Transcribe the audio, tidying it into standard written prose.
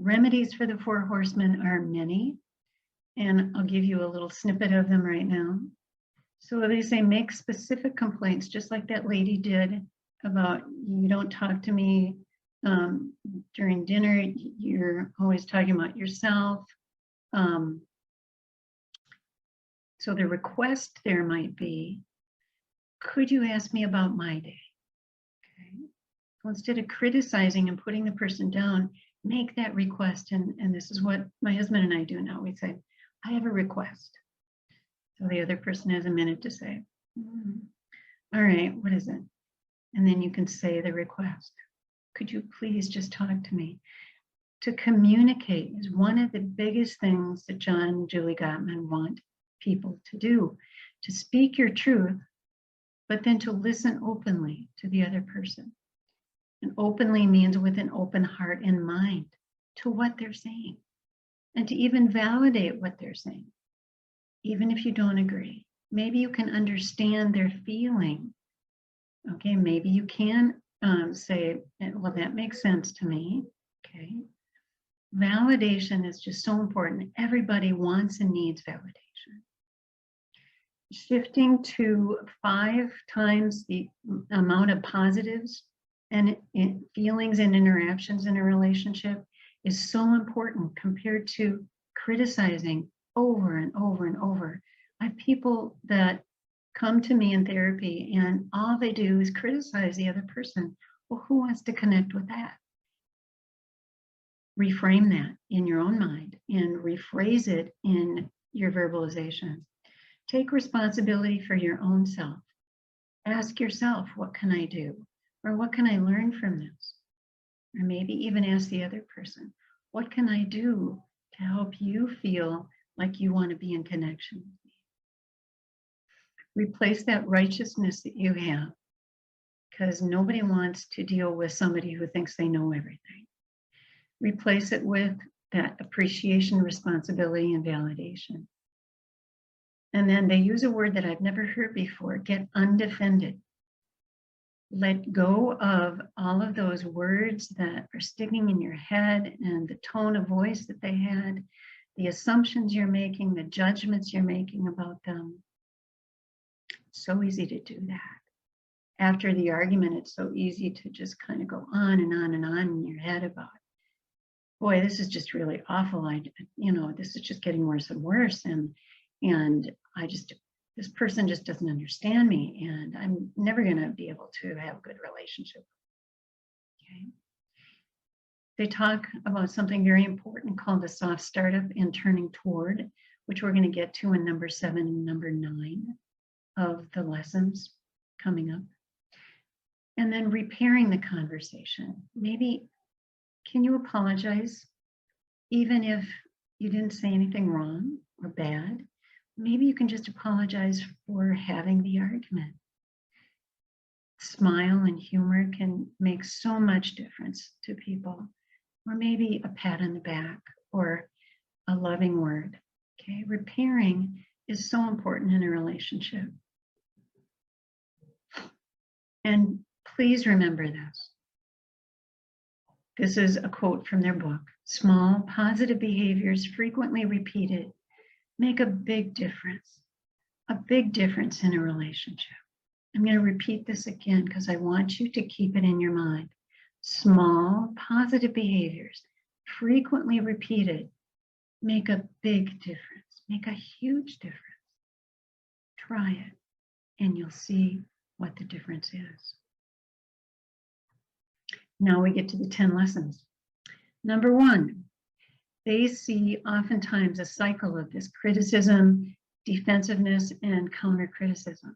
Remedies for the four horsemen are many, and I'll give you a little snippet of them right now. So they say make specific complaints, just like that lady did about you don't talk to me during dinner, you're always talking about yourself. So the request there might be, could you ask me about my day? Okay. So instead of criticizing and putting the person down, make that request. And this is what my husband and I do now. We say, I have a request. So the other person has a minute to say, all right, what is it? And then you can say the request. Could you please just talk to me? To communicate is one of the biggest things that John and Julie Gottman want people to do, to speak your truth, but then to listen openly to the other person. And openly means with an open heart and mind to what they're saying, and to even validate what they're saying, even if you don't agree. Maybe you can understand their feeling. Okay, maybe you can say, well, that makes sense to me. Okay. Validation is just so important. Everybody wants and needs validation. Shifting to 5 times the amount of positives and feelings and interactions in a relationship is so important compared to criticizing over and over and over. I have people that come to me in therapy and all they do is criticize the other person. Well, who wants to connect with that? Reframe that in your own mind and rephrase it in your verbalization. Take responsibility for your own self. Ask yourself, what can I do? Or what can I learn from this? Or maybe even ask the other person, what can I do to help you feel like you want to be in connection with me? Replace that righteousness that you have, because nobody wants to deal with somebody who thinks they know everything. Replace it with that appreciation, responsibility, and validation. And then they use a word that I've never heard before, get undefended. Let go of all of those words that are sticking in your head and the tone of voice that they had, the assumptions you're making, the judgments you're making about them. So easy to do that. After the argument, it's so easy to just kind of go on and on and on in your head about, boy, this is just really awful. This is just getting worse and worse. And this person just doesn't understand me, and I'm never going to be able to have a good relationship. Okay. They talk about something very important called the soft startup and turning toward, which we're going to get to in number 7 and number 9 of the lessons coming up. And then repairing the conversation. Maybe, can you apologize? Even if you didn't say anything wrong or bad, maybe you can just apologize for having the argument. Smile and humor can make so much difference to people. Or maybe a pat on the back or a loving word. Okay, repairing is so important in a relationship. And please remember this. This is a quote from their book. Small, positive behaviors frequently repeated make a big difference in a relationship. I'm going to repeat this again because I want you to keep it in your mind. Small, positive behaviors frequently repeated make a big difference, make a huge difference. Try it and you'll see what the difference is. Now we get to the 10 lessons. Number 1, they see oftentimes a cycle of this criticism, defensiveness, and counter-criticism.